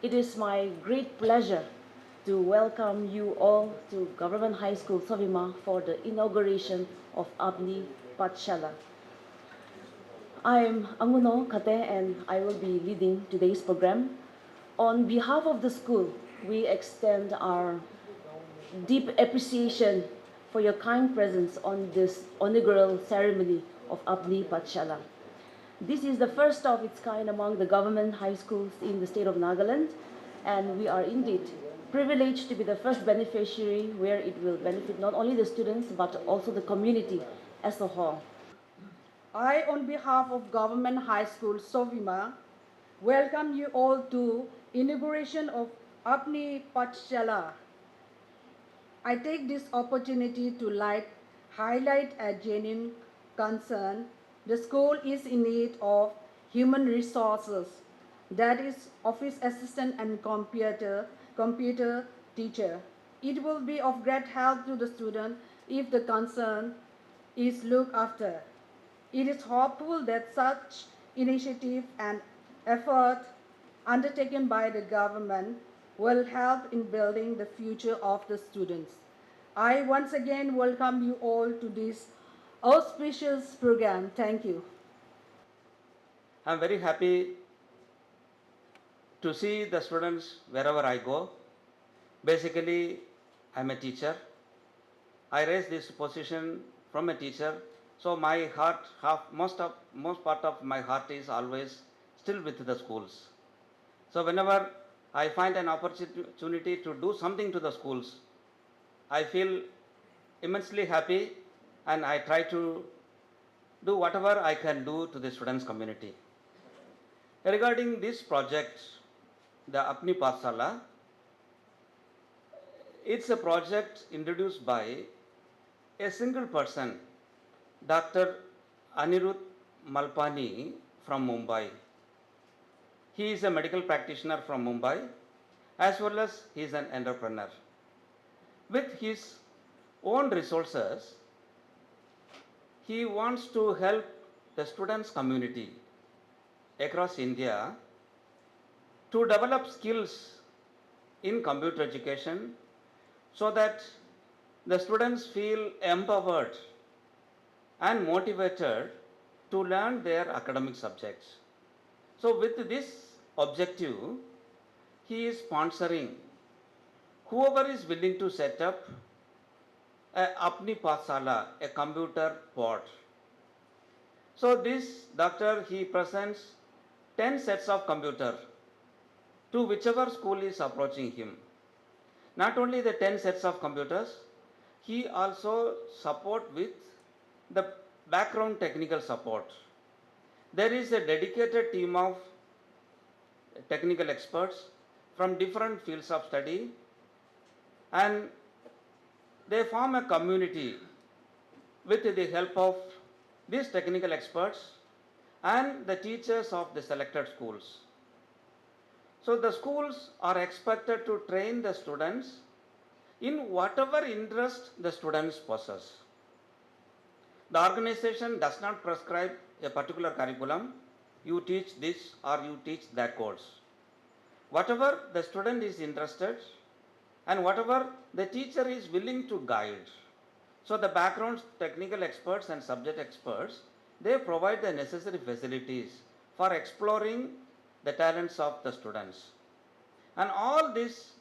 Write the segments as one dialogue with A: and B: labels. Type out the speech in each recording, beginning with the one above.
A: It is my great pleasure to welcome you all to Government High School Sovima for the inauguration of Apni Pathshala. I am Anguno Kate and I will be leading today's program. On behalf of the school, we extend our deep appreciation for your kind presence on this inaugural ceremony of Apni Pathshala. This is the first of its kind among the government high schools in the state of Nagaland, and we are indeed privileged to be the first beneficiary where it will benefit not only the students but also the community as a whole.
B: I, on behalf of Government High School Sovima, welcome you all to inauguration of Apni Pathshala. I take this opportunity to highlight a genuine concern. The school is in need of human resources, that is office assistant and computer teacher. It will be of great help to the student if the concern is looked after. It is hopeful that such initiative and effort undertaken by the government will help in building the future of the students. I once again welcome you all to this auspicious program. Thank you.
C: I'm very happy to see the students wherever I go. Basically, I'm a teacher. I raise this position from a teacher, so my heart, most part of my heart is always still with the schools. So whenever I find an opportunity to do something to the schools, I feel immensely happy, and I try to do whatever I can do to the students community. Regarding this project, the Apni Pathshala, it's a project introduced by a single person, Dr. Anirudh Malpani from Mumbai. He is a medical practitioner from Mumbai, as well as he is an entrepreneur. With his own resources, he wants to help the students community across India to develop skills in computer education so that the students feel empowered and motivated to learn their academic subjects. So, with this objective, he is sponsoring whoever is willing to set up a Apni Pathshala, a computer pod. So, this doctor he presents 10 sets of computer to whichever school is approaching him. Not only the 10 sets of computers, he also support with the background technical support. There is a dedicated team of technical experts from different fields of study, and they form a community with the help of these technical experts and the teachers of the selected schools. So the schools are expected to train the students in whatever interest the students possess. The organization does not prescribe a particular curriculum. You teach this or you teach that course. Whatever the student is interested and whatever the teacher is willing to guide. So the background technical experts and subject experts, they provide the necessary facilities for exploring the talents of the students. And all this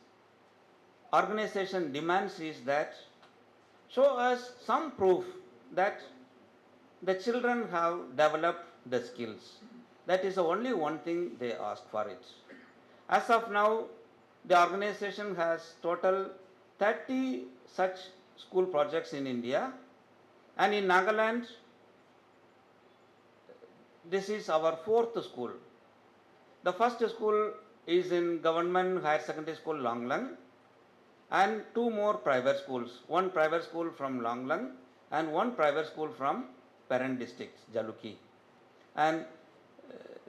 C: organization demands is that show us some proof that the children have developed the skills. That is the only one thing they ask for it. As of now, the organization has total 30 such school projects in India, and in Nagaland, this is our fourth school. The first school is in Government Higher Secondary School Longlang, and two more private schools, one private school from Longlang and one private school from parent district, Jaluki. And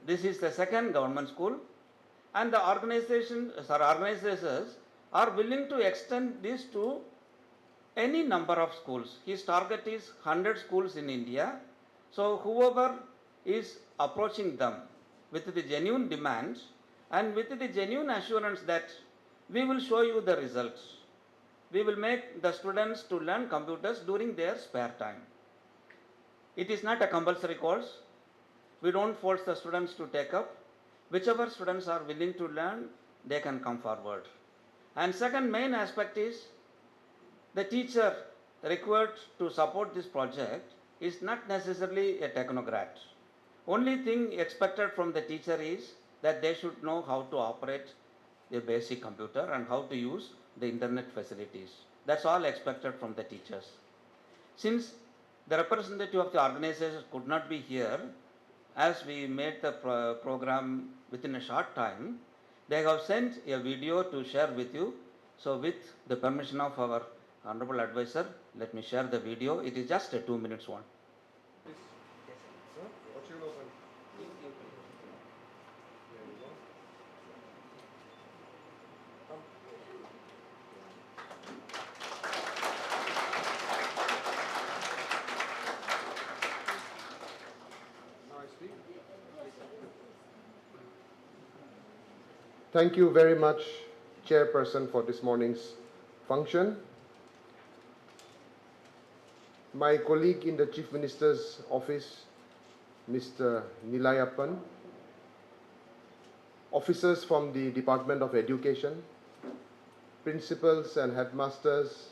C: this is the second government school, and the organizers are willing to extend this to any number of schools. His target is 100 schools in India. So whoever is approaching them with the genuine demands, and with the genuine assurance that we will show you the results. We will make the students to learn computers during their spare time. It is not a compulsory course. We don't force the students to take up. Whichever students are willing to learn, they can come forward. And second main aspect is the teacher required to support this project is not necessarily a technocrat. Only thing expected from the teacher is that they should know how to operate a basic computer and how to use the internet facilities. That's all expected from the teachers. Since the representative of the organization could not be here, as we made the program within a short time, they have sent a video to share with you. So with the permission of our honorable advisor, let me share the video. It is just a 2 minutes one.
D: Thank you very much, Chairperson, for this morning's function. My colleague in the Chief Minister's office, Mr. Nilayappan, officers from the Department of Education, principals and headmasters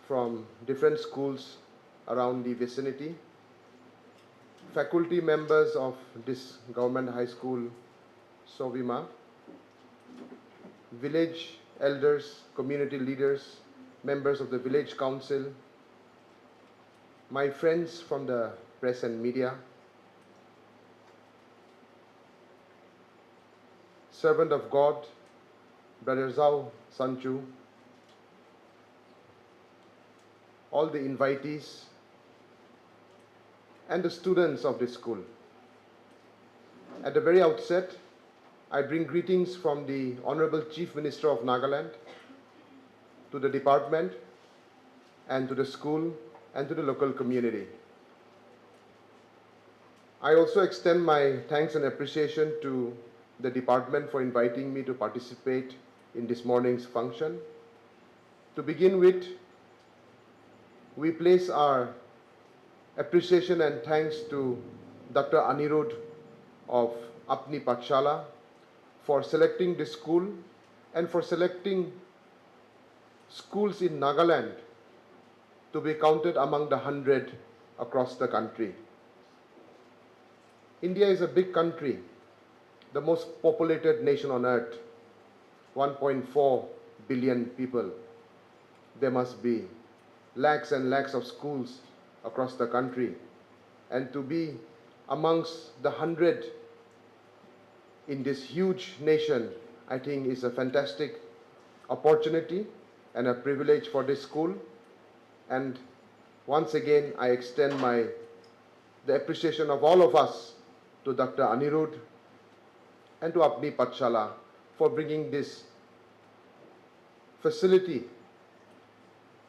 D: from different schools around the vicinity, faculty members of this government high school, Sovima, village elders, community leaders, members of the village council, my friends from the press and media, servant of God, Brother Zhao Sanchu, all the invitees, and the students of this school. At the very outset, I bring greetings from the Honorable Chief Minister of Nagaland to the department and to the school and to the local community. I also extend my thanks and appreciation to the department for inviting me to participate in this morning's function. To begin with, we place our appreciation and thanks to Dr. Anirudh of Apni Pathshala for selecting this school and for selecting schools in Nagaland to be counted among the 100 across the country. India is a big country, the most populated nation on earth, 1.4 billion people. There must be lakhs and lakhs of schools across the country, and to be amongst the 100 in this huge nation, I think is a fantastic opportunity and a privilege for this school. And once again, I extend the appreciation of all of us to Dr. Anirudh and to Apni Pathshala for bringing this facility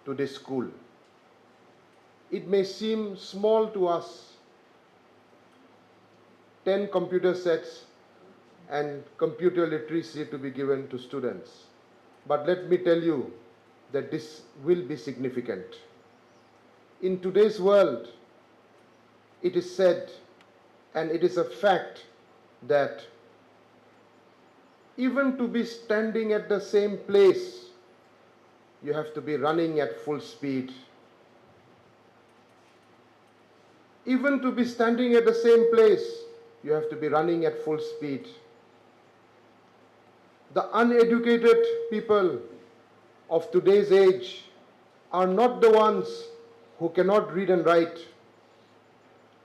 D: to this school. It may seem small to us, 10 computer sets and computer literacy to be given to students. But let me tell you that this will be significant. In today's world, it is said, and it is a fact, that even to be standing at the same place, you have to be running at full speed. Even to be standing at the same place, you have to be running at full speed. The uneducated people of today's age are not the ones who cannot read and write,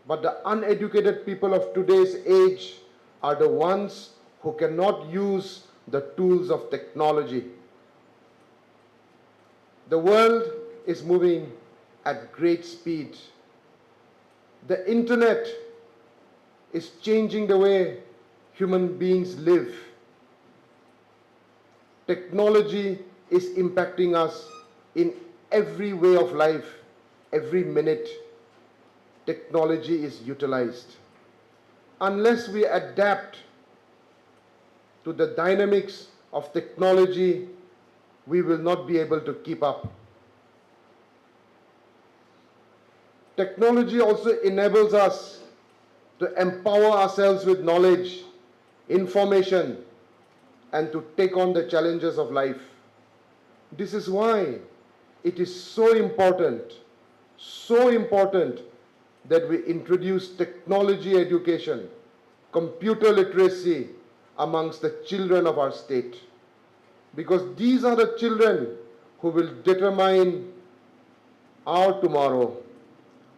D: but the uneducated people of today's age are the ones who cannot use the tools of technology. The world is moving at great speed. The internet is changing the way human beings live. Technology is impacting us in every way of life. Every minute, technology is utilized. Unless we adapt to the dynamics of technology, we will not be able to keep up. Technology also enables us to empower ourselves with knowledge, information, and to take on the challenges of life. This is why it is so important that we introduce technology education, computer literacy amongst the children of our state. Because these are the children who will determine our tomorrow.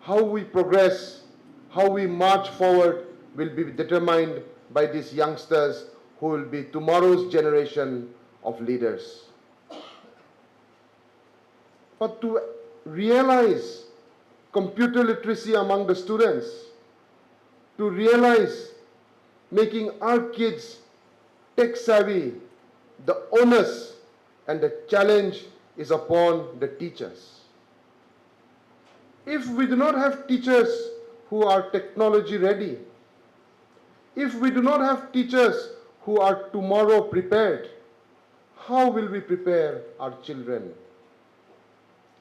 D: How we progress, how we march forward will be determined by these youngsters who will be tomorrow's generation of leaders. But to realize computer literacy among the students, to realize making our kids tech savvy, the onus and the challenge is upon the teachers. If we do not have teachers who are technology ready, if we do not have teachers who are tomorrow prepared, how will we prepare our children?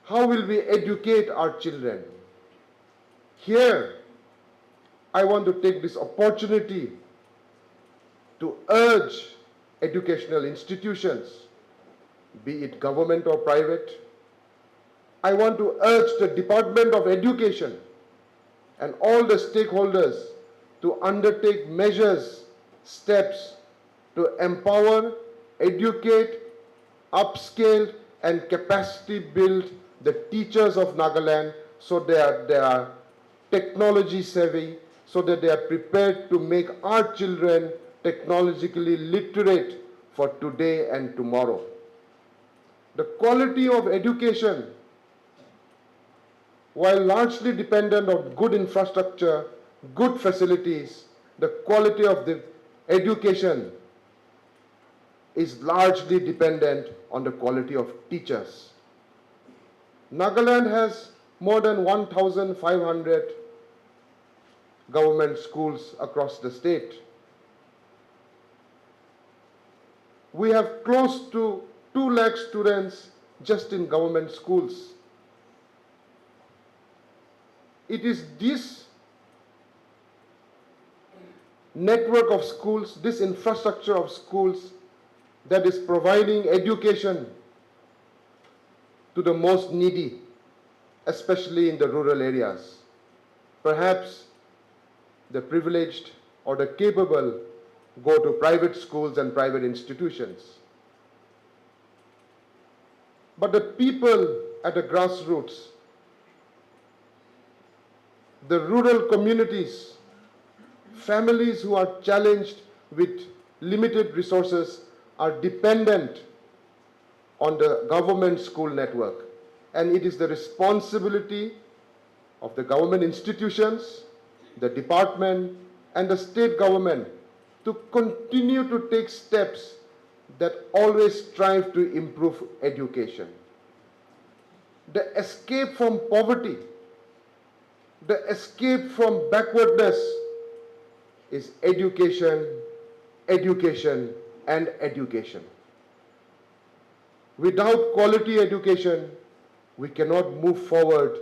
D: How will we educate our children? Here, I want to take this opportunity to urge educational institutions, be it government or private. I want to urge the Department of Education and all the stakeholders to undertake measures, steps to empower, educate, upscale and capacity build the teachers of Nagaland so they are technology savvy, so that they are prepared to make our children technologically literate for today and tomorrow. The quality of education, while largely dependent on good infrastructure, good facilities, the quality of the education is largely dependent on the quality of teachers. Nagaland has more than 1,500 government schools across the state. We have close to 2 lakh students just in government schools. It is this network of schools, this infrastructure of schools that is providing education to the most needy, especially in the rural areas. Perhaps the privileged or the capable go to private schools and private institutions. But the people at the grassroots, the rural communities, families who are challenged with limited resources are dependent on the government school network. And it is the responsibility of the government institutions, the department, and the state government to continue to take steps that always strive to improve education. The escape from poverty, the escape from backwardness is education, education, and education. Without quality education, we cannot move forward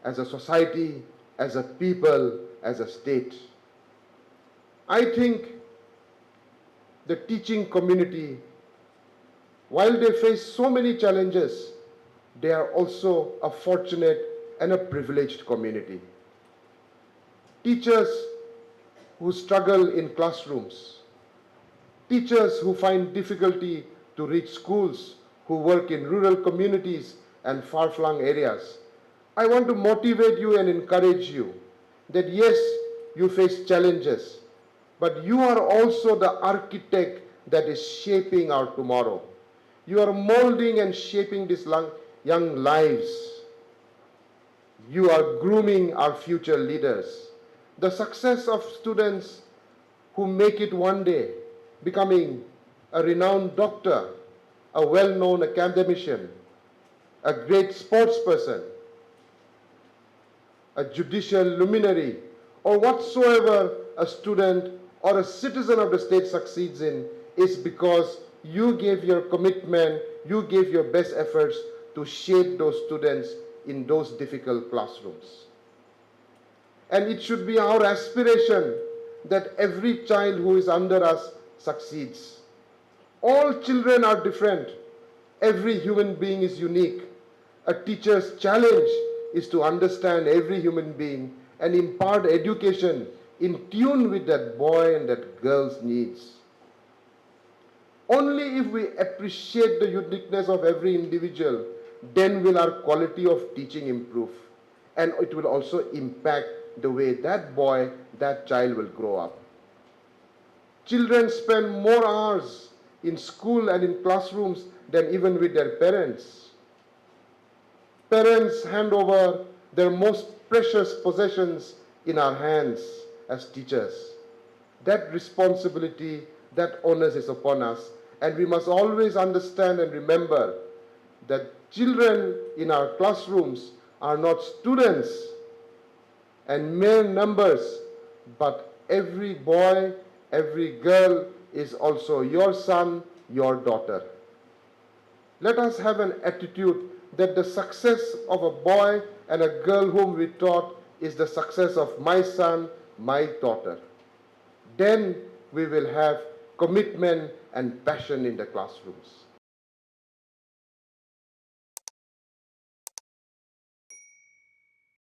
D: as a society, as a people, as a state. I think the teaching community, while they face so many challenges, they are also a fortunate and a privileged community. Teachers who struggle in classrooms, teachers who find difficulty to reach schools, who work in rural communities and far-flung areas. I want to motivate you and encourage you that yes, you face challenges, but you are also the architect that is shaping our tomorrow. You are molding and shaping these young lives. You are grooming our future leaders. The success of students who make it one day, becoming a renowned doctor, a well-known academician, a great sportsperson, a judicial luminary, or whatsoever a student or a citizen of the state succeeds in, is because you gave your commitment, you gave your best efforts to shape those students in those difficult classrooms. And it should be our aspiration that every child who is under us succeeds. All children are different. Every human being is unique. A teacher's challenge is to understand every human being and impart education in tune with that boy and that girl's needs. Only if we appreciate the uniqueness of every individual, then will our quality of teaching improve. And it will also impact the way that boy, that child will grow up. Children spend more hours in school and in classrooms than even with their parents. Parents hand over their most precious possessions in our hands as teachers. That responsibility, that onus is upon us, and we must always understand and remember that children in our classrooms are not students and mere numbers, but every boy, every girl is also your son, your daughter. Let us have an attitude that the success of a boy and a girl whom we taught is the success of my son, my daughter. Then we will have commitment and passion in the classrooms.